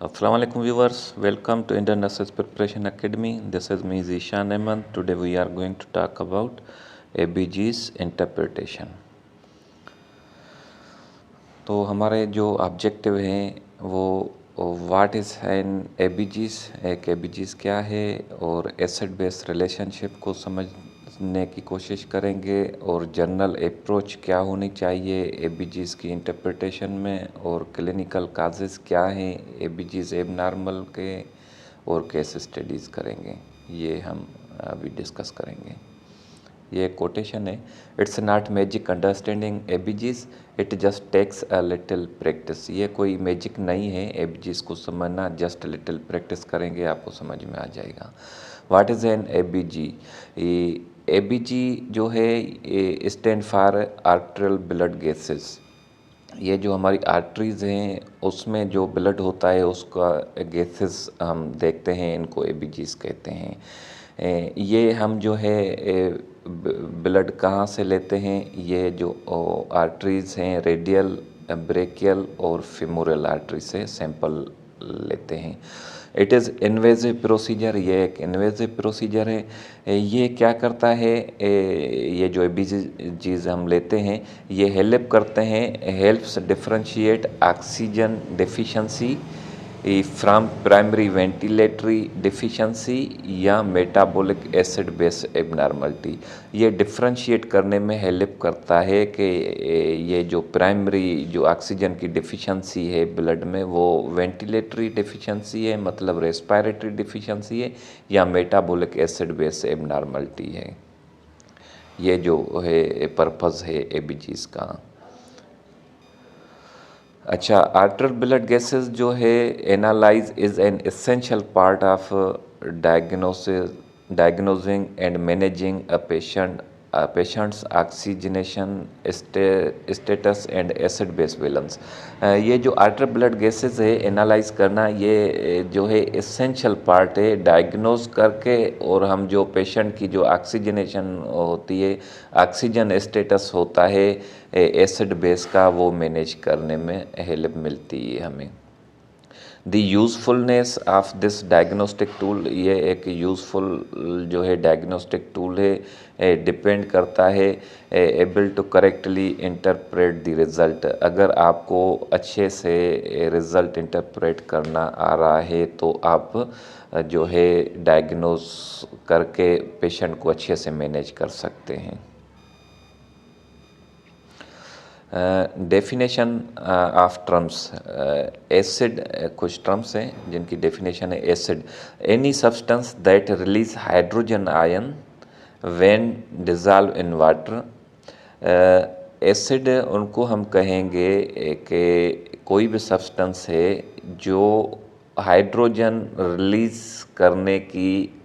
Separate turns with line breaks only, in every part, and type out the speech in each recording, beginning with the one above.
Assalamu alaikum viewers, welcome to Indian Nurses Preparation Academy. This is me Zishan Ahmed. Today we are going to talk about ABG's interpretation. तो हमारे जो objective हैं वो what is an ABG's, एक ABG's क्या है, और acid base relationship को समझने की कोशिश करेंगे, और जनरल अप्रोच क्या होनी चाहिए ABG's की इंटरप्रिटेशन में, और क्लिनिकल काजेज़ क्या हैं ABG's एबनॉर्मल के, और केस स्टडीज़ करेंगे। ये हम अभी डिस्कस करेंगे। ये कोटेशन है, it's not magic understanding ABG's, it just takes a little practice. ये कोई मैजिक नहीं है ABG's को समझना, जस्ट लिटिल प्रैक्टिस करेंगे आपको समझ में आ जाएगा। What is an ABG? ABG जो है stand for arterial blood gases. ये जो हमारी आर्टरीज़ हैं उसमें जो ब्लड होता है उसका गैसेस हम देखते हैं, इनको ABG's कहते हैं। ये हम जो है ब्लड कहाँ से लेते हैं? ये जो आर्टरीज़ हैं रेडियल, ब्रेकियल और फेमोरल आर्टरी से सैंपल लेते हैं। इट इज़ इन्वेजिव प्रोसीजर, ये एक इन्वेजिव प्रोसीजर है। ये क्या करता है, ये जो ABG's हम लेते हैं ये हेल्प करते हैं, helps differentiate oxygen deficiency from primary ventilatory deficiency या मेटाबॉलिक एसिड बेस एबनॉर्मलिटी। ये डिफरेंशिएट करने में हेल्प करता है कि ये जो प्राइमरी जो ऑक्सीजन की डिफिशिएंसी है ब्लड में वो वेंटिलेटरी डिफिशिएंसी है, मतलब रेस्पिरेटरी डिफिशिएंसी है, या मेटाबॉलिक एसिड बेस एबनॉर्मलिटी है। ये जो है पर्पज़ है ABG's का। अच्छा, आर्टरियल ब्लड गैसेस जो है analyse is an essential part of diagnosing and managing a patients oxygenation status and acid base balance. ये जो आर्टरियल ब्लड गैसेस है एनालाइज करना, ये जो है एसेंशियल पार्ट है डायग्नोज करके, और हम जो पेशेंट की जो ऑक्सीजनेशन होती है, ऑक्सीजन स्टेटस होता है एसिड बेस का, वो मैनेज करने में हेल्प मिलती है हमें। The usefulness of this diagnostic tool, ये एक यूज़फुल जो है डायग्नोस्टिक टूल है, डिपेंड करता है able to correctly interpret the result. अगर आपको अच्छे से रिज़ल्ट इंटरप्रेट करना आ रहा है तो आप जो है डायग्नोज करके पेशेंट को अच्छे से मैनेज कर सकते हैं। डेफिनेशन ऑफ टर्म्स, एसिड, कुछ टर्म्स हैं जिनकी डेफिनेशन है acid, any substance that release hydrogen ion when dissolve in water. Acid उनको हम कहेंगे कि कोई भी सब्सटेंस है जो हाइड्रोजन रिलीज़ करने की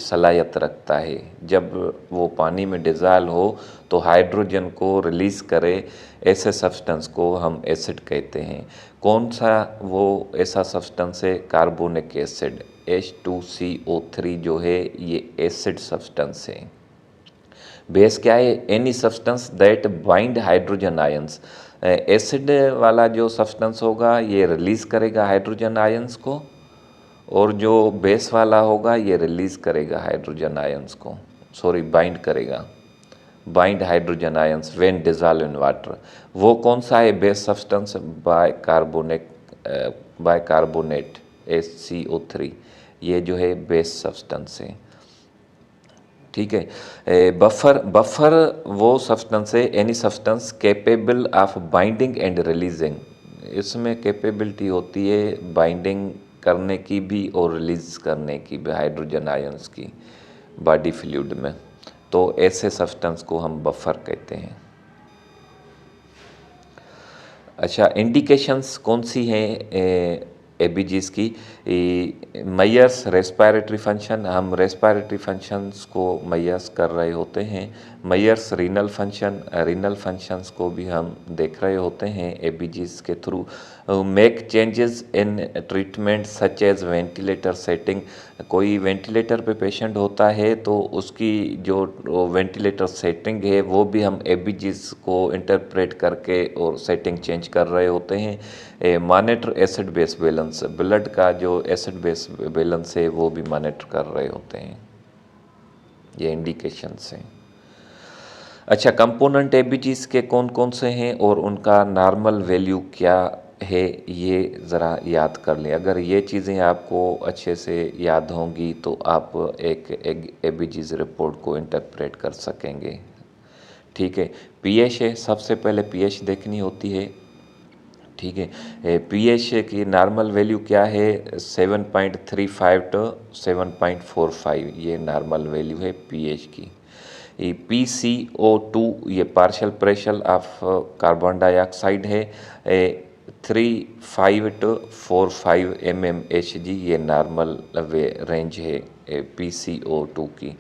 सलाहियत रखता है। जब वो पानी में डिज़ोल्व हो तो हाइड्रोजन को रिलीज़ करे, ऐसे सब्सटेंस को हम एसिड कहते हैं। कौन सा वो ऐसा सब्सटेंस है? कार्बोनिक एसिड, H2CO3 जो है ये एसिड सब्सटेंस है। बेस क्या है? Any substance that bind hydrogen ions. Acid वाला जो सब्सटेंस होगा ये रिलीज़ करेगा हाइड्रोजन आयंस को, और जो बेस वाला होगा ये रिलीज़ करेगा हाइड्रोजन आयंस को, सॉरी बाइंड करेगा, bind hydrogen ions when dissolve in water. वो कौन सा है बेस सब्सटेंस? बाइकार्बोनेट HCO3, ये जो है बेस सब्सटेंस है। ठीक है। बफर वो सब्सटेंस है, any substance capable of binding and releasing. इसमें कैपेबिलिटी होती है बाइंडिंग करने की भी और रिलीज़ करने की भी हाइड्रोजन आयंस की बॉडी फ्लूइड में, तो ऐसे सब्सटेंस को हम बफर कहते हैं। अच्छा, इंडिकेशंस कौन सी हैं ABG's की? मैयर्स रेस्पिरेटरी फंक्शन, हम रेस्पिरेटरी फंक्शंस को मैयर्स कर रहे होते हैं। Measures renal function, renal functions को भी हम देख रहे होते हैं ABG's के through. Make changes in treatment such as ventilator setting. कोई वेंटिलेटर पे पेशेंट होता है तो उसकी जो वेंटिलेटर सेटिंग है वो भी हम एबीजीज को इंटरप्रेट करके और सेटिंग चेंज कर रहे होते हैं। Monitor acid base balance, blood का जो एसिड बेस बैलेंस है वो भी मॉनिटर कर रहे होते हैं। ये इंडिकेशंस हैं। अच्छा, कंपोनेंट एबीजीज के कौन कौन से हैं और उनका नॉर्मल वैल्यू क्या है, ये ज़रा याद कर लें। अगर ये चीज़ें आपको अच्छे से याद होंगी तो आप एक एबीजीज रिपोर्ट को इंटरप्रेट कर सकेंगे। ठीक है, पीएच है, सबसे पहले पीएच देखनी होती है। ठीक है, पीएच की नॉर्मल वैल्यू क्या है, 7.35 टू 7.45, ये नॉर्मल वैल्यू है पीएच की। PCO2 ये partial pressure of carbon dioxide है, 3.5 to 4.5 mmHg, ये नॉर्मल रेंज है PCO2 की।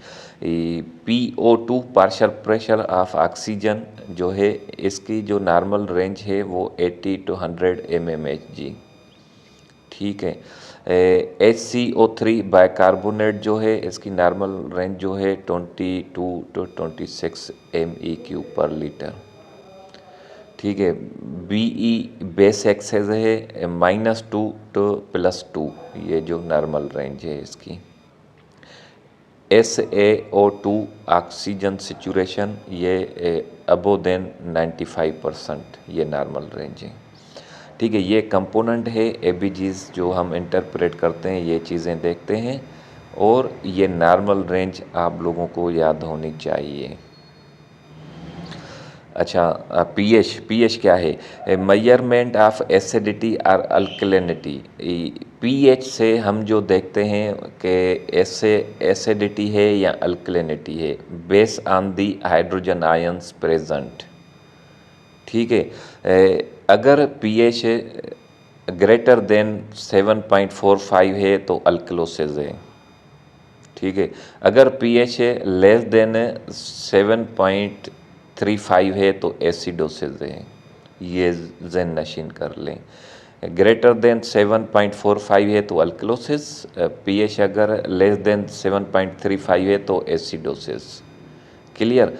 PO2 partial pressure of oxygen जो है, इसकी जो नॉर्मल रेंज है वो 80 to 100 mmHg। ठीक है, HCO3 बाइकार्बोनेट जो है, इसकी नॉर्मल रेंज जो है 22 to 26 MEQ पर लीटर। ठीक है, BE बेस एक्सेस है -2 to +2, ये जो नॉर्मल रेंज है इसकी। SaO2 ऑक्सीजन सेचुरेशन, ये अबो देन 95%, ये नॉर्मल रेंज है। ठीक है, ये कंपोनेंट है एबीजीज जो हम इंटरप्रेट करते हैं, ये चीज़ें देखते हैं, और ये नॉर्मल रेंज आप लोगों को याद होनी चाहिए। अच्छा, पीएच क्या है, मेजरमेंट ऑफ एसिडिटी और अल्कलिनिटी। पीएच से हम जो देखते हैं कि एसिडिटी है या अल्कलिनिटी है, base on the hydrogen ions present. ठीक है, अगर पीएच ग्रेटर देन 7.45 है तो अल्कलोसिस है। ठीक है, अगर पीएच लेस देन 7.35 है तो एसिडोसिस है, ये जहन नशीन कर लें। ग्रेटर देन 7.45 है तो अल्कलोसिस, पीएच अगर लेस देन 7.35 है तो एसिडोसिस। क्लियर।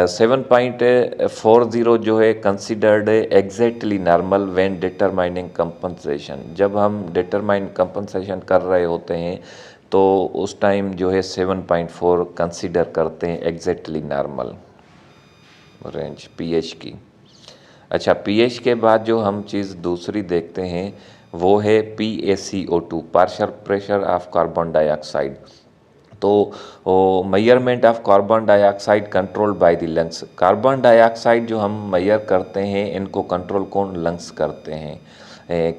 7.40 जो है considered exactly normal when determining compensation. जब हम डिटरमाइन कंपनसेशन कर रहे होते हैं तो उस टाइम जो है 7.4 कंसिडर करते हैं एग्जैक्टली नॉर्मल रेंज पीएच की। अच्छा, पीएच के बाद जो हम चीज़ दूसरी देखते हैं वो है PaCO2 partial pressure of carbon dioxide. तो measurement of carbon dioxide control by the lungs. Carbon dioxide जो हम मेजर करते हैं, इनको कंट्रोल कौन, लंग्स करते हैं,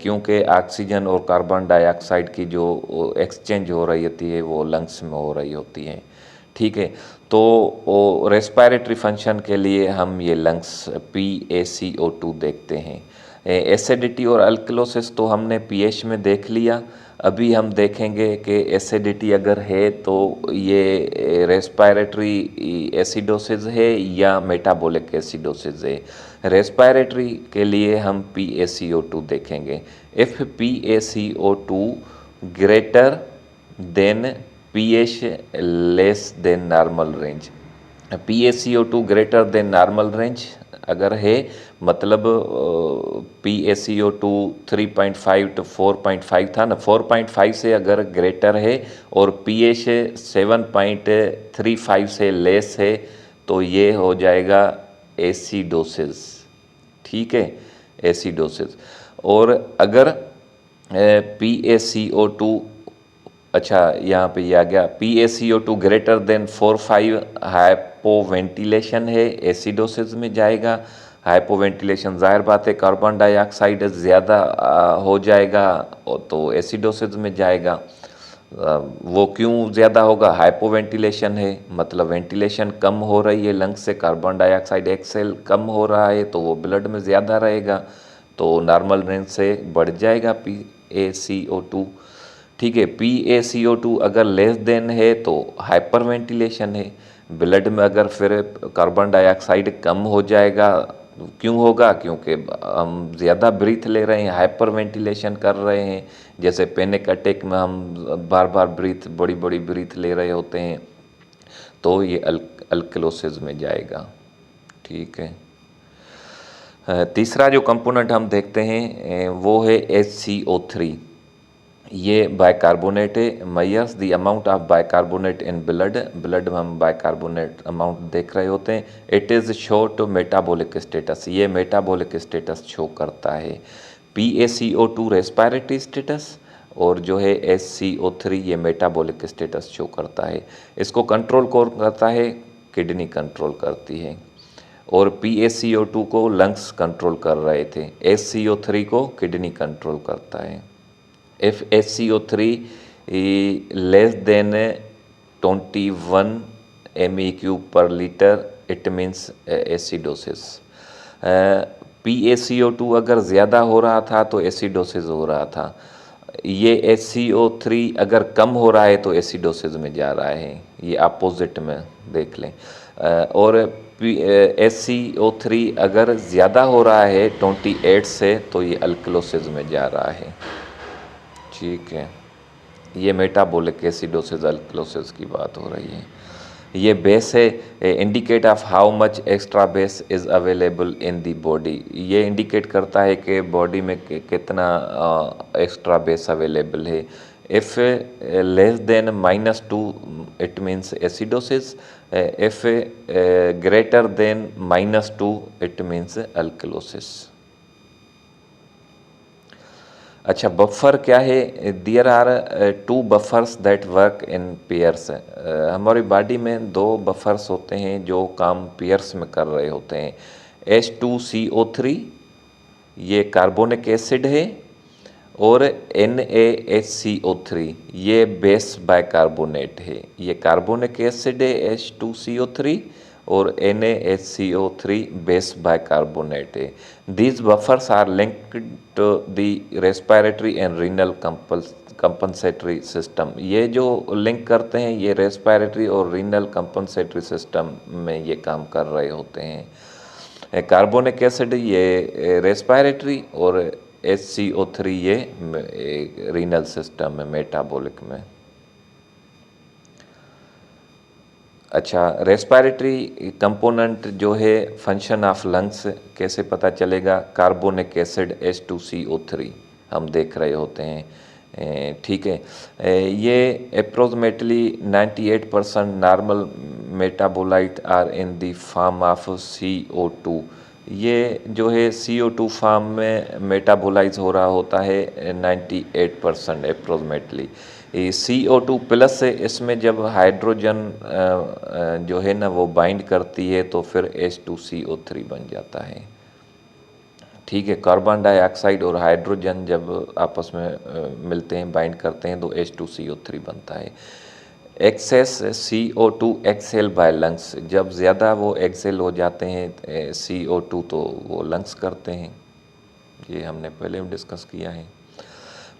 क्योंकि ऑक्सीजन और कार्बन डाइऑक्साइड की जो एक्सचेंज हो रही होती है वो लंग्स में हो रही होती है। ठीक है, तो रेस्पिरेटरी फंक्शन के लिए हम ये लंग्स PaCO2 देखते हैं। एसिडिटी और अल्कलोसिस तो हमने पीएच में देख लिया। अभी हम देखेंगे कि एसिडिटी अगर है तो ये रेस्पिरेटरी एसिडोसिस है या मेटाबॉलिक एसिडोसिस है। रेस्पिरेटरी के लिए हम PaCO2 देखेंगे। If PaCO2 greater than pH less than normal range. PaCO2 greater than normal range अगर है, मतलब PaCO2 3.5 to 4.5 था ना, 4.5 से अगर ग्रेटर है और pH 7.35 से लेस है तो ये हो जाएगा एसिडोसिस। ठीक है, एसिडोसिस। और अगर PaCO2, अच्छा यहाँ पे ये आ गया, PaCO2 ग्रेटर देन 4.5 हाइपोवेंटिलेशन है, एसिडोसिस में जाएगा। हाइपोवेंटिलेशन जाहिर बात है कार्बन डाइऑक्साइड ज़्यादा हो जाएगा तो एसिडोसिस में जाएगा। वो क्यों ज़्यादा होगा, हाइपोवेंटिलेशन है, मतलब वेंटिलेशन कम हो रही है लंग्स से, कार्बन डाइऑक्साइड एक्सेल कम हो रहा है तो वो ब्लड में ज़्यादा रहेगा तो नॉर्मल रेंज से बढ़ जाएगा PaCO2। ठीक है, PaCO2 अगर लेस देन है तो हाइपर वेंटिलेशन है, ब्लड में अगर फिर कार्बन डाइऑक्साइड कम हो जाएगा क्यों होगा? क्योंकि हम ज़्यादा ब्रीथ ले रहे हैं, हाइपर वेंटिलेशन कर रहे हैं, जैसे पैनिक अटैक में हम बार बार ब्रीथ, बड़ी बड़ी ब्रीथ ले रहे होते हैं, तो ये अल्कलोसिस में जाएगा। ठीक है। तीसरा जो कंपोनेंट हम देखते हैं वो है HCO3। ये बाइकार्बोनेट है। Measures the amount of bicarbonate in blood. Blood में हम बाइकार्बोनेट अमाउंट देख रहे होते हैं। It is show to metabolic status. ये मेटाबॉलिक स्टेटस शो करता है। PaCO2 रेस्पिरेटरी स्टेटस, और जो है HCO3 ये मेटाबॉलिक स्टेटस शो करता है। इसको कंट्रोल कौन करता है? किडनी कंट्रोल करती है। और PaCO2 को लंग्स कंट्रोल कर रहे थे, HCO3 को किडनी कंट्रोल करता है। If HCO3 less than 21 MEQ per liter, it means acidosis। PaCO2 अगर ज़्यादा हो रहा था तो एसिडोसिस हो रहा था। ये HCO3 अगर कम हो रहा है तो एसिडोसिस में जा रहा है। ये अपोजिट में देख लें। और HCO3 अगर ज़्यादा हो रहा है 28 से तो ये अल्कलोसिस में जा रहा है। ठीक है। ये मेटाबॉलिक एसिडोसिस अल्कलोसिस की बात हो रही है। ये बेस है, indicate of how much extra base is available in the body. ये इंडिकेट करता है कि बॉडी में कितना एक्स्ट्रा बेस अवेलेबल है। If less than -2 it means acidosis, if greater than -2 it means alkalosis. अच्छा, बफर क्या है? There are 2 buffers that work in pairs. हमारी बॉडी में 2 बफर्स होते हैं जो काम पेयर्स में कर रहे होते हैं। H2CO3 ये कार्बोनिक एसिड है, और NaHCO3 ये बेस बाइकार्बोनेट है। ये कार्बोनिक एसिड है H2CO3, और NaHCO3 बेस बाइकार्बोनेट है। These buffers are linked to the respiratory and renal compensatory system। ये जो लिंक करते हैं ये रेस्पिरेटरी और रीनल कंपनसेटरी सिस्टम में ये काम कर रहे होते हैं। कार्बोनिक एसिड ये रेस्पिरेटरी, और HCO3 ये रीनल सिस्टम में, मेटाबॉलिक में। अच्छा, रेस्पिरेटरी कंपोनेंट जो है फंक्शन ऑफ लंग्स कैसे पता चलेगा? कार्बोनिक एसिड H2CO3 हम देख रहे होते हैं। ठीक है। ये approximately 98% normal metabolite are in the form of CO2। ये जो है CO2 फॉर्म में मेटाबोलाइज हो रहा होता है 98% अप्रोक्सीमेटली। CO2 प्लस से इसमें जब हाइड्रोजन जो है ना वो बाइंड करती है तो फिर H2CO3 बन जाता है। ठीक है। कार्बन डाइऑक्साइड और हाइड्रोजन जब आपस में मिलते हैं, बाइंड करते हैं, तो H2CO3 बनता है। Access CO2 Excel by lungs, जब ज़्यादा वो एक्सेल हो जाते हैं CO2 तो वो लंग्स करते हैं। ये हमने पहले भी डिस्कस किया है।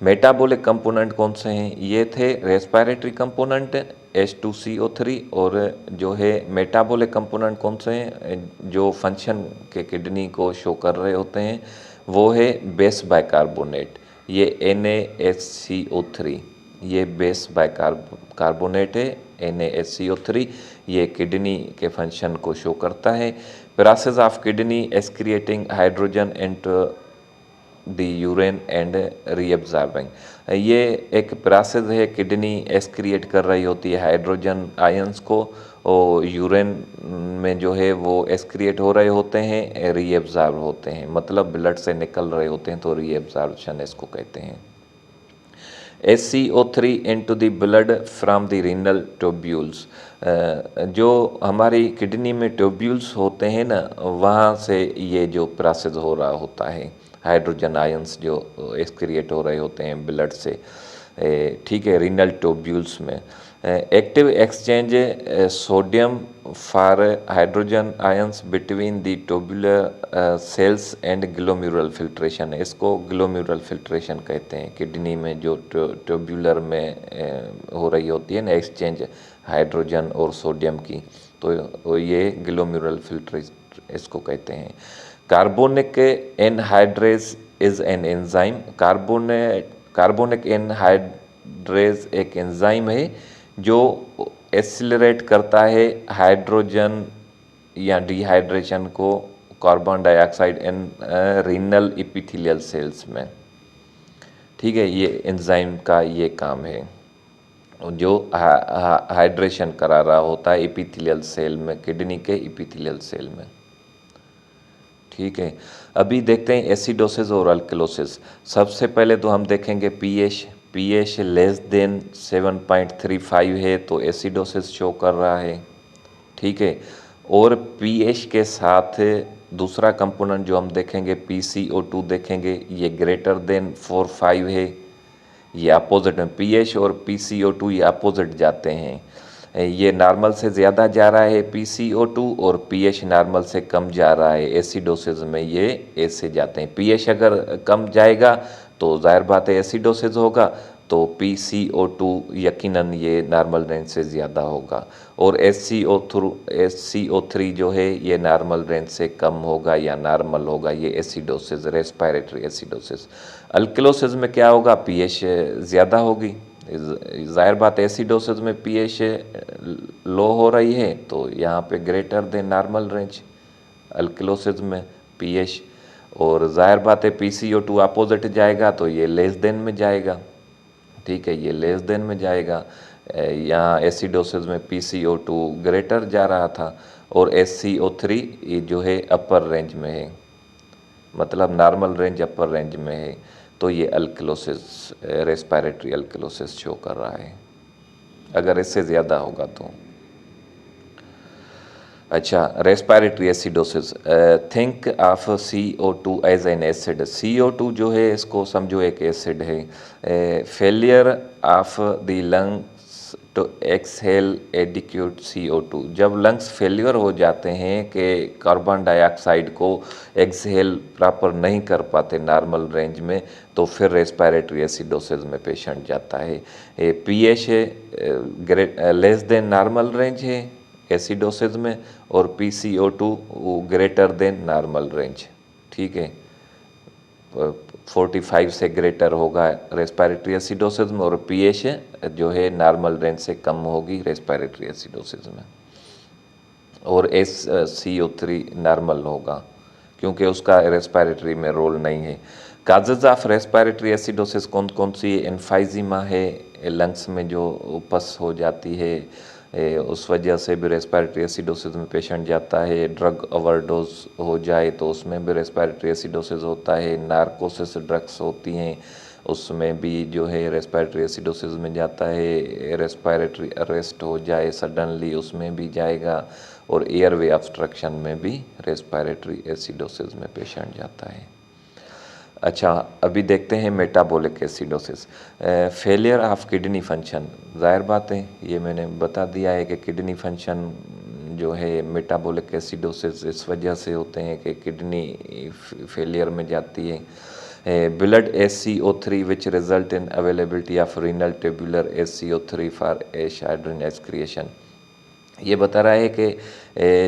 मेटाबॉलिक कंपोनेंट कौन से हैं? ये थे रेस्पिरेटरी कंपोनेंट H2CO3, और जो है मेटाबॉलिक कंपोनेंट कौन से हैं जो फंक्शन के किडनी को शो कर रहे होते हैं? वो है बेस बाइकार्बोनेट, ये NaHCO3, ये बेस बाइकार्बोनेट है NaHCO3, ये किडनी के फंक्शन को शो करता है। Process of kidney excreting hydrogen into the urine and reabsorbing. ये एक प्रोसेस है, किडनी एक्सक्रिएट कर रही होती है हाइड्रोजन आयंस को, और यूरिन में जो है वो एक्सक्रिएट हो रहे होते हैं, रीअब्जॉर्ब होते हैं, मतलब ब्लड से निकल रहे होते हैं, तो रीअब्जॉर्प्शन इसको कहते हैं। HCO3 into the blood from the renal tubules। जो हमारी किडनी में ट्यूब्यूल्स होते हैं ना, वहाँ से ये जो प्रोसेस हो रहा होता है, हाइड्रोजन आयंस जो एक्सक्रिएट हो रहे होते हैं ब्लड से। ठीक है। रीनल ट्यूब्यूल्स में active exchange sodium for hydrogen ions between the tubular cells and glomerular filtration. इसको ग्लोम्युरल फिल्ट्रेशन कहते हैं। किडनी में जो ट्यूबुलर में हो रही होती है ना एक्सचेंज हाइड्रोजन और सोडियम की, तो ये ग्लोम्युरल फिल्ट्रेशन इसको कहते हैं। Carbonic anhydrase is an enzyme. Carbonic anhydrase एक एंजाइम है जो एक्सिलरेट करता है हाइड्रोजन या डिहाइड्रेशन को carbon dioxide in renal epithelial cells में। ठीक है, ये एंजाइम का ये काम है जो हाइड्रेशन करा रहा होता है एपिथेलियल सेल में, किडनी के एपिथेलियल सेल में। ठीक है, अभी देखते हैं एसिडोसिस और अल्कलोसिस। सबसे पहले तो हम देखेंगे पीएच लेस देन 7.35 है तो एसिडोसिस शो कर रहा है। ठीक है, और पीएच के साथ दूसरा कंपोनेंट जो हम देखेंगे PCO2 देखेंगे, ये ग्रेटर देन 4.5 है, ये अपोजिट में। पीएच और PCO2 ये अपोजिट जाते हैं, ये नॉर्मल से ज़्यादा जा रहा है PCO2 और पीएच नॉर्मल से कम जा रहा है। एसिडोसिस में ये ऐसे जाते हैं, पीएच अगर कम जाएगा तो जाहिर बात है एसिडोसिस होगा, तो PCO2 यकीनन ये नॉर्मल रेंज से ज़्यादा होगा, और SCO3 जो है ये नॉर्मल रेंज से कम होगा या नॉर्मल होगा, ये एसिडोसिस, रेस्पिरेटरी एसिडोसिस। अल्कलोसिस में क्या होगा, पीएच ज़्यादा होगी, जाहिर बात एसिडोसिस में पीएच लो हो रही है तो यहाँ पे greater than normal range, alkalosis में पीएच, और जाहिर बात है PCO2 अपोजिट जाएगा तो ये लेस देन में जाएगा। ठीक है, ये लेस देन में जाएगा, यहाँ एसिडोसिस में PCO2 ग्रेटर जा रहा था और SCO3 ये जो है अपर रेंज में है, मतलब नॉर्मल रेंज अपर रेंज में है, तो ये अल्कलोसिस, रेस्पिरेटरी अल्कलोसिस शो कर रहा है अगर इससे ज़्यादा होगा तो। अच्छा, respiratory acidosis, think of CO2 as an acid. CO2 जो है इसको समझो एक एसिड है। Failure of the lungs to exhale adequate CO2, जब लंग्स फेलियर हो जाते हैं कि कार्बन डाइऑक्साइड को एक्सहेल प्रॉपर नहीं कर पाते नॉर्मल रेंज में, तो फिर रेस्पिरेटरी एसिडोसिस में पेशेंट जाता है। PH less than normal range है एसिडोसिस में, और PCO2 greater than normal range. ठीक है, 45 से ग्रेटर होगा रेस्पिरेटरी एसिडोसिस में, और पीएच जो है नॉर्मल रेंज से कम होगी रेस्पिरेटरी एसिडोसिस में, और SCO3 नॉर्मल होगा क्योंकि उसका रेस्पिरेटरी में रोल नहीं है। काजेज ऑफ रेस्पिरेटरी एसिडोसिस कौन कौन सी? एम्फाइजीमा है, लंग्स में जो पस हो जाती है, उस वजह से भी रेस्पिरेटरी एसिडोसिस में पेशेंट जाता है। ड्रग ओवरडोज हो जाए तो उसमें भी रेस्पिरेटरी एसिडोसिस होता है। नार्कोसिस ड्रग्स होती हैं उसमें भी जो है रेस्पिरेटरी एसिडोसिस में जाता है। रेस्पिरेटरी अरेस्ट हो जाए सडनली उसमें भी जाएगा, और एयरवे ऑब्स्ट्रक्शन में भी रेस्पिरेटरी एसिडोसिस में पेशेंट जाता है। अच्छा, अभी देखते हैं metabolic acidosis, failure of kidney function. जाहिर बात है ये मैंने बता दिया है कि किडनी फंक्शन जो है मेटाबॉलिक एसिडोसिस इस वजह से होते हैं कि किडनी फेलियर में जाती है। Blood SCO3 which result in availability of renal tubular SCO3 for एशाइड्रिन एक्सक्रिएशन। ये बता रहा है कि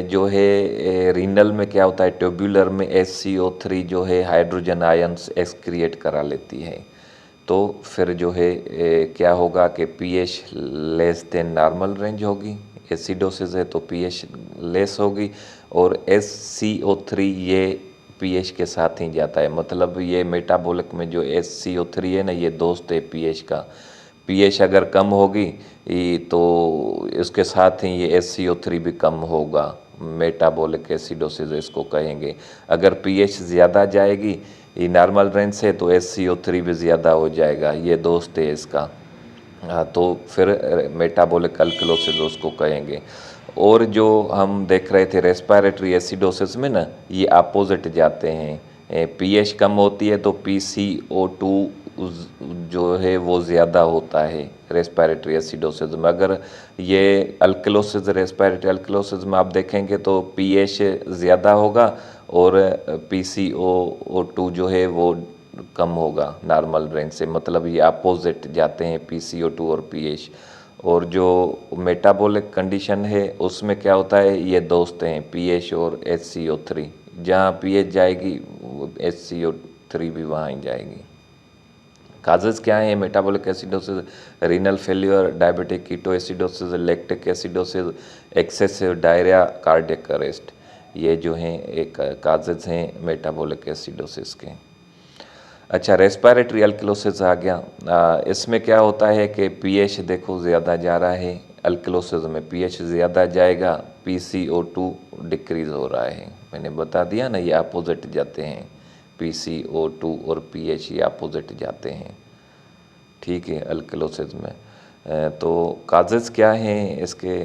जो है रीनल में क्या होता है, ट्यूबुलर में SCO3 जो है हाइड्रोजन आयंस एक्सक्रिएट करा लेती है, तो फिर जो है क्या होगा कि pH less than normal range होगी। एसिडोसिस है तो पीएच लेस होगी, और SCO3 ये पीएच के साथ ही जाता है, मतलब ये मेटाबॉलिक में जो SCO3 है ना, ये दोस्त है पीएच का। पीएच अगर कम होगी तो इसके साथ ही ये SCO3 भी कम होगा, मेटाबॉलिक एसिडोसिस इसको कहेंगे। अगर पीएच ज़्यादा जाएगी ये नॉर्मल रेंज से तो SCO3 भी ज़्यादा हो जाएगा, ये दोस्त है इसका। हाँ, तो फिर मेटाबॉलिक अल्कलोसिस उसको कहेंगे। और जो हम देख रहे थे रेस्पिरेटरी एसिडोसिस में ना, ये अपोजिट जाते हैं। पीएच कम होती है तो PCO2 जो है वो ज़्यादा होता है रेस्पिरेटरी एसिडोसिस में। अगर ये अल्कलोसिस, रेस्पिरेटरी अल्कलोसिस में आप देखेंगे तो पीएच ज़्यादा होगा और PCO2 जो है वो कम होगा नॉर्मल रेंज से, मतलब ये अपोजिट जाते हैं PCO2 और पीएच। और जो मेटाबॉलिक कंडीशन है उसमें क्या होता है, ये दोस्त हैं पीएच और HCO3, जहाँ पीएच जाएगी HCO3 भी वहाँ ही जाएगी। काजेज़ क्या है metabolic acidosis? Renal failure, diabetic ketoacidosis, lactic acidosis, excessive diarrhoea, cardiac arrest. ये जो हैं एक काजेज़ हैं मेटाबॉलिक एसिडोसिस के। अच्छा, रेस्पिरेटरी अल्कलोसिस आ गया। इसमें क्या होता है कि पीएच देखो ज़्यादा जा रहा है, अल्कलोसिस में पीएच ज़्यादा जाएगा, PCO2 डिक्रीज़ हो रहा है। मैंने बता दिया ना, ये अपोजिट जाते हैं, PCO2 और पीएच ये अपोजिट जाते हैं, ठीक है, अल्कलोसिस में। तो काजेज़ क्या हैं इसके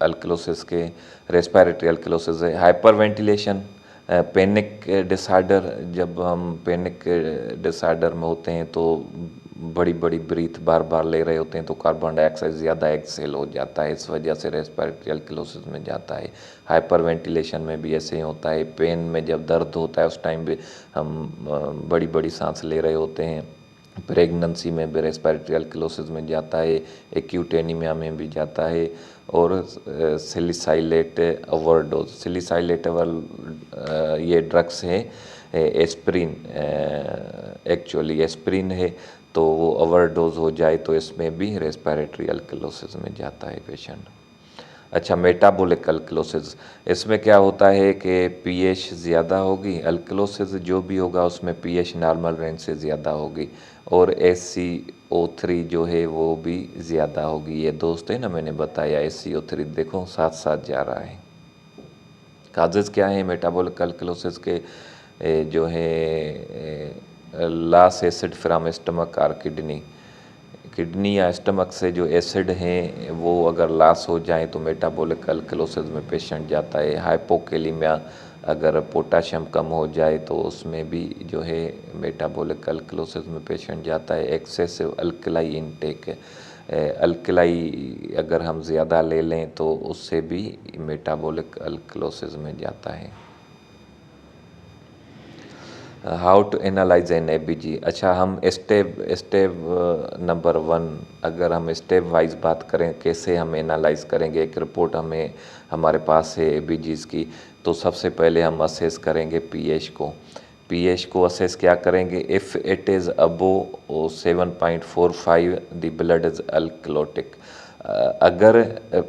अल्कलोसिस के? रेस्पिरेटरी अल्कलोसिस है, हाइपर वेंटिलेशन, पैनिक डिसऑर्डर। जब हम पैनिक डिसऑर्डर में होते हैं तो बड़ी बड़ी ब्रीथ बार बार ले रहे होते हैं तो कार्बन डाइऑक्साइड ज़्यादा एक्सेल हो जाता है, इस वजह से रेस्पिरेटरी अल्कलोसिस में जाता है। हाइपर वेंटिलेशन में भी ऐसे ही होता है, पेन में जब दर्द होता है उस टाइम भी हम बड़ी बड़ी सांस ले रहे होते हैं। प्रेगनेंसी में भी रेस्पिरेटरी अल्कलोसिस में जाता है, एक्यूट एनीमिया में भी जाता है। और सैलिसाइलेट ओवरडोज, सैलिसाइलेट ये ड्रग्स है, एस्प्रिन, एक्चुअली एस्प्रिन है, तो वो ओवरडोज हो जाए तो इसमें भी रेस्पिरेटरी अल्कलोसिस में जाता है पेशेंट। अच्छा, मेटाबॉलिक अल्कलोसिस, इसमें क्या होता है कि पीएच ज़्यादा होगी, अल्कलोसिस जो भी होगा उसमें पीएच नॉर्मल रेंज से ज़्यादा होगी, और HCO3 जो है वो भी ज़्यादा होगी। ये दोस्त है ना, मैंने बताया HCO3 देखो साथ साथ जा रहा है। काजेज़ क्या है मेटाबॉलिक अल्कलोसिस के? जो है लॉस एसिड फ्रॉम स्टमक और किडनी, किडनी या स्टमक से जो एसिड हैं वो अगर लॉस हो जाए तो मेटाबॉलिक अल्कलोसिस में पेशेंट जाता है। हाइपोकेलिमिया, अगर पोटाशियम कम हो जाए तो उसमें भी जो है मेटाबॉलिक अल्कलोसिस में पेशेंट जाता है। एक्सेसिव अल्कलाई इनटेक, अल्कलाई अगर हम ज़्यादा ले लें तो उससे भी मेटाबॉलिक अल्कलोसिस में जाता है। How to analyse an ABG? अच्छा, हम स्टेप नंबर 1, अगर हम स्टेप वाइज बात करें कैसे हम एनालाइज करेंगे, एक रिपोर्ट हमारे पास है ABGs की, तो सबसे पहले हम असेस करेंगे पीएच को। पीएच को असेस क्या करेंगे? If it is above 7.45 the blood is alkalotic. अगर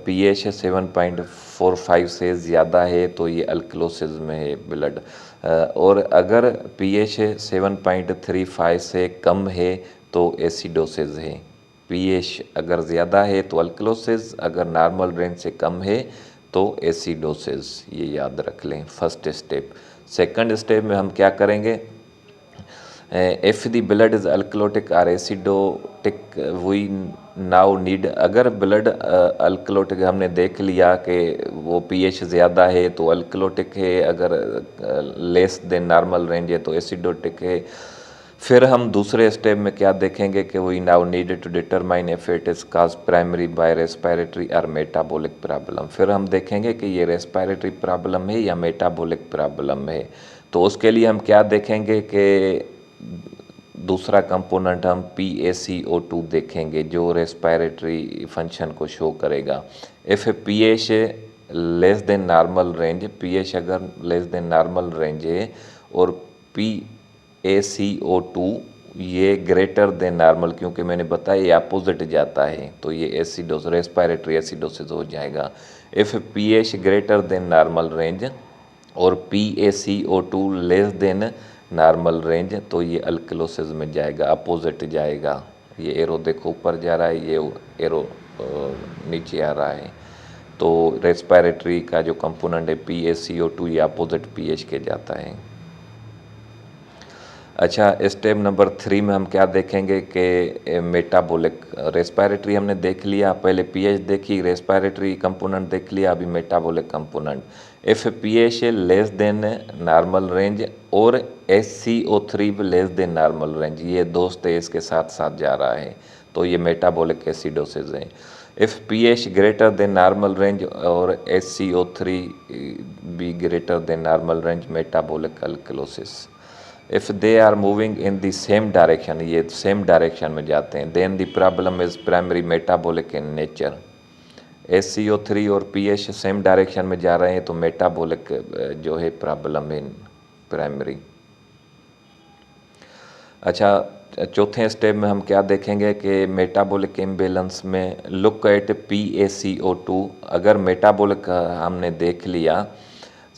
पीएच 7.45 से ज़्यादा है तो ये अल्कलोसिस में है ब्लड, और अगर पीएच 7.35 से कम है तो एसिडोसिस है। पीएच अगर ज़्यादा है तो अल्कलोसिस, अगर नॉर्मल रेंज से कम है तो एसिडोसिस, ये याद रख लें फर्स्ट स्टेप। सेकंड स्टेप में हम क्या करेंगे? इफ़ द ब्लड इज़ अल्कलोटिक और एसिडोटिक वी नाउ नीड, अगर ब्लड अल्कलोटिक हमने देख लिया कि वो पीएच ज़्यादा है तो अल्कलोटिक है, अगर लेस देन नॉर्मल रेंज है तो एसिडोटिक है, फिर हम दूसरे स्टेप में क्या देखेंगे कि we now needed to determine if it is cause primary by respiratory और मेटाबॉलिक प्रॉब्लम। फिर हम देखेंगे कि ये रेस्पिरेटरी प्रॉब्लम है या मेटाबॉलिक प्रॉब्लम है। तो उसके लिए हम क्या देखेंगे कि दूसरा कंपोनेंट हम PaCO2 देखेंगे जो रेस्पिरेटरी फंक्शन को शो करेगा। If pH less than normal range, pH अगर लेस देन नॉर्मल रेंज है और PaCO2 ये ग्रेटर देन नॉर्मल, क्योंकि मैंने बताया ये अपोजिट जाता है तो ये एसिडोस, रेस्पिरेटरी एसिडोसिस हो जाएगा। If pH greater than normal range और PaCO2 less than normal range तो ये अल्कलोसिस में जाएगा, अपोजिट जाएगा। ये एरो देखो ऊपर जा रहा है, ये एरो नीचे आ रहा है। तो रेस्पिरेटरी का जो कंपोनेंट है PaCO2 ये अपोजिट पीएच के जाता है। अच्छा, स्टेप नंबर 3 में हम क्या देखेंगे कि मेटाबॉलिक, रेस्पिरेटरी हमने देख लिया, पहले पीएच देखी, रेस्पिरेटरी कंपोनेंट देख लिया, अभी metabolic component. If pH less than normal range और HCO3 less than normal range, ये दोस्त है इसके साथ साथ जा रहा है तो ये मेटाबॉलिक एसिडोसिस है। If pH greater than normal range और HCO3 भी greater than normal range, metabolic alkalosis. If they are moving in the same direction, ये सेम डायरेक्शन में जाते हैं, then the problem is primary metabolic in nature. SCO3 और pH same direction में जा रहे हैं तो मेटाबॉलिक जो है प्रॉब्लम है प्राइमरी। अच्छा, चौथे स्टेप में हम क्या देखेंगे कि मेटाबॉलिक इम्बैलेंस में लुक एट PaCO2। अगर मेटाबॉलिक हमने देख लिया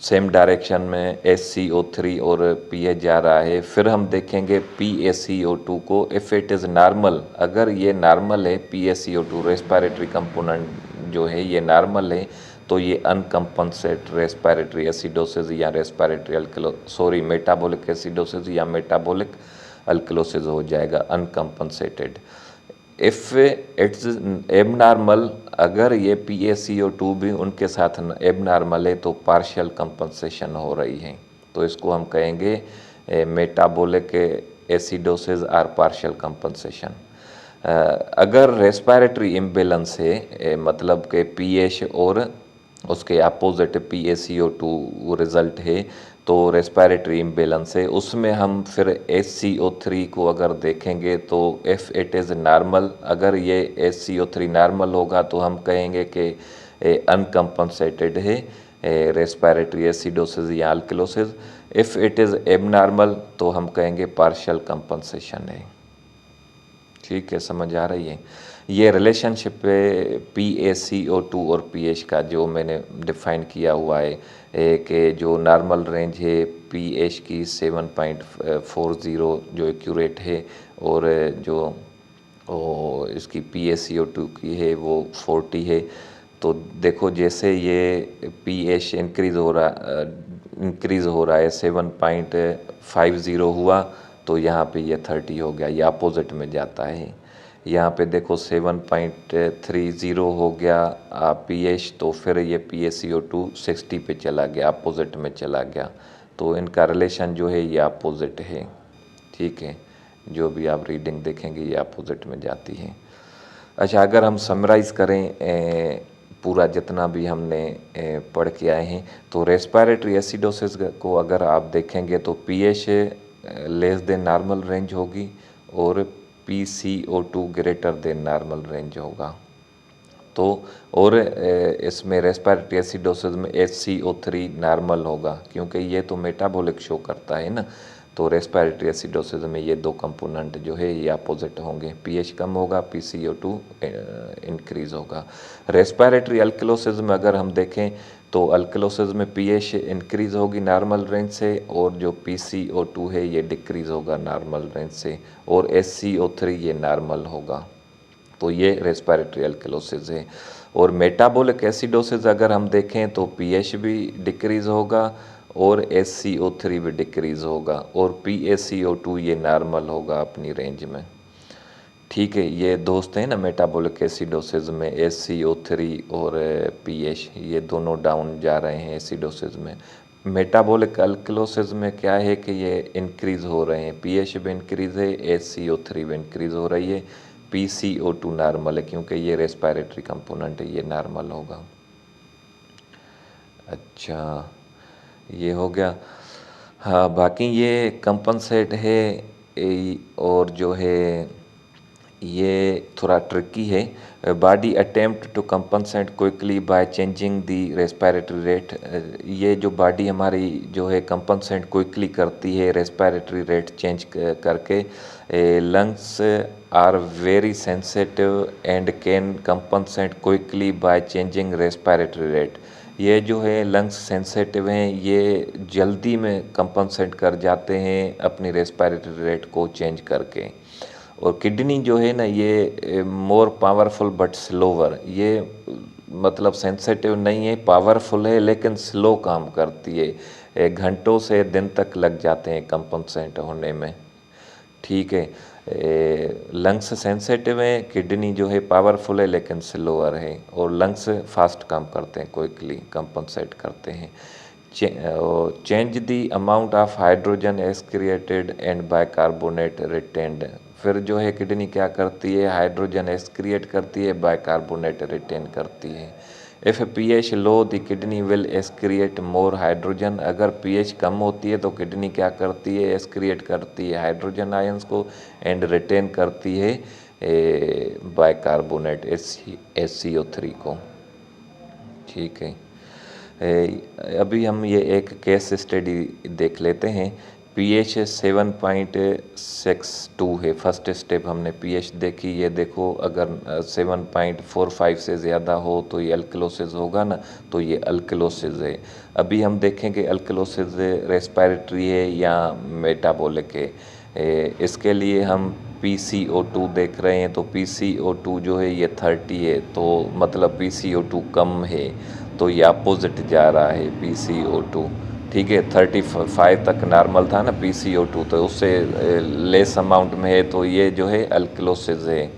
सेम डायरेक्शन में SCO3 और pH जा रहा है, फिर हम देखेंगे PaCO2 को। इफ़ इट इज़ नॉर्मल, अगर ये नॉर्मल है PaCO2 रेस्पिरेटरी कंपोनेंट जो है ये नॉर्मल है, तो ये अनकम्पनसेट रेस्पिरेटरी एसिडोसिस या रेस्पिरेटरी मेटाबॉलिक एसिडोसिस या मेटाबॉलिक अल्कलोसिस हो जाएगा, अनकम्पनसेटेड। इफ़ इट्स एबनॉर्मल, अगर ये PaCO2 भी उनके साथ एबनॉर्मल है तो पार्शियल कंपनसेशन हो रही है, तो इसको हम कहेंगे मेटाबॉलिक एसिडोसिस और पार्शियल कंपनसेशन। अगर रेस्पिरेटरी इम्बैलेंस है, मतलब कि pH और उसके अपोजिट PaCO2 रिज़ल्ट है, तो रेस्पिरेटरी इम्बैलेंस है, उसमें हम फिर SCO3 को अगर देखेंगे तो इफ़ इट इज़ नॉर्मल, अगर ये SCO3 नॉर्मल होगा तो हम कहेंगे कि अनकम्पनसेटेड है रेस्पिरेटरी एसिडोसिस या alkalosis. If it is abnormal तो हम कहेंगे पार्शियल कंपनसेशन है। ठीक है, समझ आ रही है। ये रिलेशनशिप PaCO2 और pH का जो मैंने डिफ़ाइन किया हुआ है कि जो नॉर्मल रेंज है pH की 7.40 जो एक्यूरेट है, और जो इसकी PaCO2 की है वो 40 है। तो देखो जैसे ये pH इंक्रीज़ हो रहा है 7.50 हुआ, तो यहाँ पे ये 30 हो गया, ये अपोजिट में जाता है। यहाँ पे देखो 7.30 हो गया pH, तो फिर ये PaCO2 60 पे चला गया, अपोजिट में चला गया। तो इनका रिलेशन जो है ये अपोजिट है। ठीक है, जो भी आप रीडिंग देखेंगे ये अपोजिट में जाती है। अच्छा, अगर हम समराइज़ करें पूरा जितना भी हमने पढ़ के आए हैं, तो रेस्पिरेटरी एसिडोसिस को अगर आप देखेंगे तो pH less than normal range होगी और PaCO2 greater than normal range होगा। तो और इसमें रेस्पिरेटरी एसिडोसिस में HCO3 नॉर्मल होगा, क्योंकि ये तो मेटाबॉलिक शो करता है ना। तो रेस्पिरेटरी एसिडोसिस में ये दो कंपोनेंट जो है ये अपोजिट होंगे, pH कम होगा, PaCO2 इंक्रीज़ होगा। रेस्पिरेटरी अल्कलोसिस में अगर हम देखें तो अल्कलोसिस में pH इंक्रीज़ होगी नॉर्मल रेंज से, और जो PaCO2 है ये डिक्रीज़ होगा नॉर्मल रेंज से, और HCO3 ये नॉर्मल होगा। तो ये रेस्पिरेटरी अल्कलोसिस है। और मेटाबॉलिक एसिडोसिस अगर हम देखें तो pH भी डिक्रीज़ होगा और SCO3 भी डिक्रीज़ होगा, और PaCO2 ये नॉर्मल होगा अपनी रेंज में। ठीक है, ये दोस्त हैं ना मेटाबॉलिक एसिडोसिस में SCO3 और pH ये दोनों डाउन जा रहे हैं एसिडोसिस में। मेटाबॉलिक अल्कलोसिस में क्या है कि ये इंक्रीज़ हो रहे हैं, pH भी इंक्रीज़ है, HCO3 भी इंक्रीज़ हो रही है, PaCO2 नॉर्मल है, क्योंकि ये रेस्पिरेटरी कंपोनेंट है, ये नॉर्मल होगा। अच्छा, ये हो गया। हाँ, बाकी ये कंपनसेट है और जो है ये थोड़ा ट्रिकी है। Body attempt to compensate quickly by changing the respiratory rate. ये जो बॉडी हमारी जो है कंपनसेट क्विकली करती है रेस्पिरेटरी रेट चेंज करके। Lungs are very sensitive and can compensate quickly by changing respiratory rate. ये जो है लंग्स सेंसिटिव हैं, ये जल्दी में कंपनसेट कर जाते हैं अपनी रेस्पिरेटरी रेट को चेंज करके। और किडनी जो है ना ये मोर पावरफुल बट स्लोवर, ये मतलब सेंसिटिव नहीं है, पावरफुल है लेकिन स्लो काम करती है। घंटों से दिन तक लग जाते हैं कंपनसेट होने में। ठीक है, लंग्स सेंसिटिव है, किडनी जो है पावरफुल है लेकिन स्लोअर है, और लंग्स फास्ट काम करते हैं, क्विकली कंपनसेट करते हैं। Change the amount of hydrogen excreted and bicarbonate retained. फिर जो है किडनी क्या करती है, हाइड्रोजन एक्सक्रिएट करती है, बाइकार्बोनेट रिटेन करती है। If pH low the kidney will excrete more hydrogen. अगर pH कम होती है तो किडनी क्या करती है, एक्सक्रिएट करती है हाइड्रोजन आयंस को एंड रिटेन करती है बाइकार्बोनेट HCO3 को। ठीक है। अभी हम ये एक केस स्टडी देख लेते हैं। पीएच 7.62 है। फर्स्ट स्टेप हमने पीएच देखी। ये देखो, अगर 7.45 से ज़्यादा हो तो ये अल्कलोसिस होगा ना, तो ये अल्कलोसिस है। अभी हम देखेंगे अल्कलोसिस रेस्पिरेटरी है या मेटाबॉलिक है। इसके लिए हम PCO2 देख रहे हैं, तो PCO2 जो है ये 30 है, तो मतलब PCO2 कम है, तो ये अपोजिट जा रहा है PCO2। ठीक है, 35 तक नॉर्मल था ना PCO2, तो उससे लेस अमाउंट में है, तो ये जो है अल्कलोसिस है।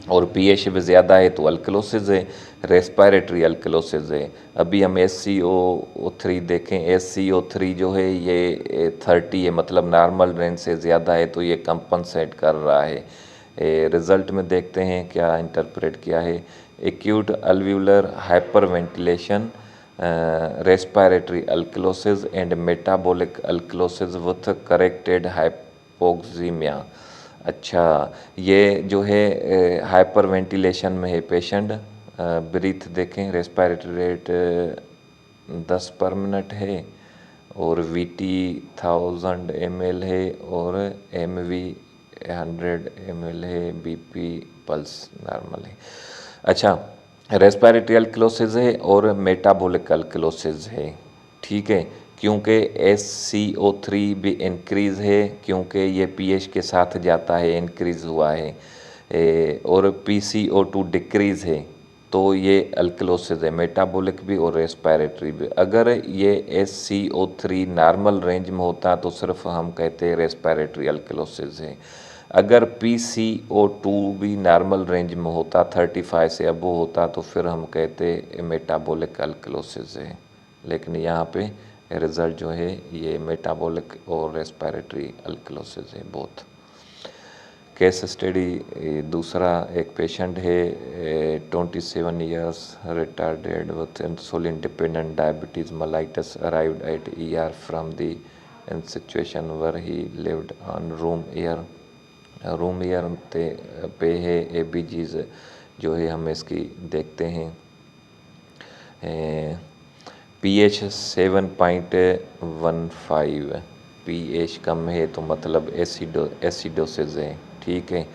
और पीएच भी ज़्यादा है तो अल्कलोसिस है, रेस्पिरेटरी अल्कलोसिस है। अभी हम SCO3 देखें। SCO3 जो है ये 30 है, मतलब नॉर्मल रेंज से ज़्यादा है, तो ये कंपनसेट कर रहा है। रिज़ल्ट में देखते हैं क्या इंटरप्रेट किया है। Acute alveolar hyperventilation, respiratory alkalosis and metabolic alkalosis with corrected hypoxaemia. अच्छा, ये जो है हाइपर वेंटिलेशन में है पेशेंट। ब्रीथ देखें, रेस्पिरेटरी रेट 10 पर मिनट है, और VT 1000 ml है, और MV 100 ml है, BP पल्स नॉर्मल है। अच्छा, रेस्पिरेटरी अल्कलोसिस है और मेटाबॉलिक अल्कलोसिस है। ठीक है, क्योंकि SCO3 भी इंक्रीज़ है, क्योंकि ये पीएच के साथ जाता है, इंक्रीज़ हुआ है। और PCO2 डिक्रीज़ है, तो ये अल्कलोसिस है, मेटाबॉलिक भी और रेस्पिरेटरी भी। अगर ये SCO3 नॉर्मल रेंज में होता तो सिर्फ हम कहते हैं रेस्पिरेटरी अल्कलोसिस है। अगर PCO2 भी नॉर्मल रेंज में होता, 35 से अबव होता, तो फिर हम कहते मेटाबॉलिक अल्कलोसिस है। लेकिन यहाँ पे रिज़ल्ट जो है ये मेटाबॉलिक और रेस्पिरेटरी अल्कलोसिस है बोथ। केस स्टडी दूसरा, एक पेशेंट है 27 years, retarded with insulin dependent diabetes mellitus, arrived at ER from the in situation were he lived on room air पे है। ABGs जो है हम इसकी देखते हैं। PH 7.15, PH कम है तो मतलब एसिडोसिस है। ठीक है,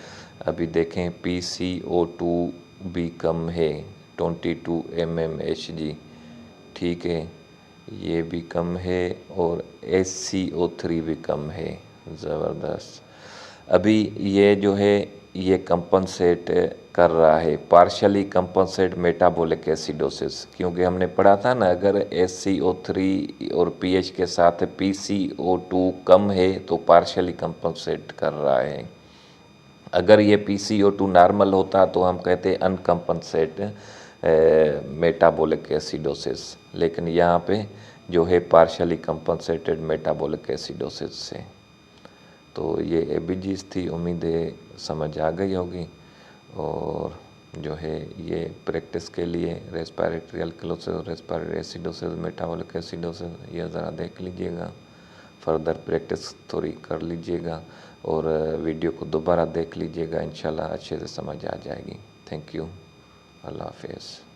अभी देखें PCO2 भी कम है, 22 mmHg। ठीक है, ये भी कम है, और SCO3 भी कम है। ज़बरदस्त। अभी ये जो है ये कंपनसेट कर रहा है, पार्शली कंपनसेट मेटाबॉलिक एसिडोसिस, क्योंकि हमने पढ़ा था ना, अगर SCO3 और पीएच के साथ PCO2 कम है तो पार्शली कंपनसेट कर रहा है। अगर ये PCO2 नॉर्मल होता तो हम कहते अनकम्पनसेट मेटाबॉलिक एसिडोसिस, लेकिन यहाँ पे जो है पार्शली कंपनसेटेड मेटाबॉलिक एसिडोसिस से। तो ये ABGs थी, उम्मीद है समझ आ गई होगी। और जो है ये प्रैक्टिस के लिए respiratory alkalosis, respiratory acidosis, metabolic acidosis, ये ज़रा देख लीजिएगा, फर्दर प्रैक्टिस थोड़ी कर लीजिएगा, और वीडियो को दोबारा देख लीजिएगा, इंशाल्लाह अच्छे से समझ आ जाएगी। थैंक यू, अल्लाह हाफिज़।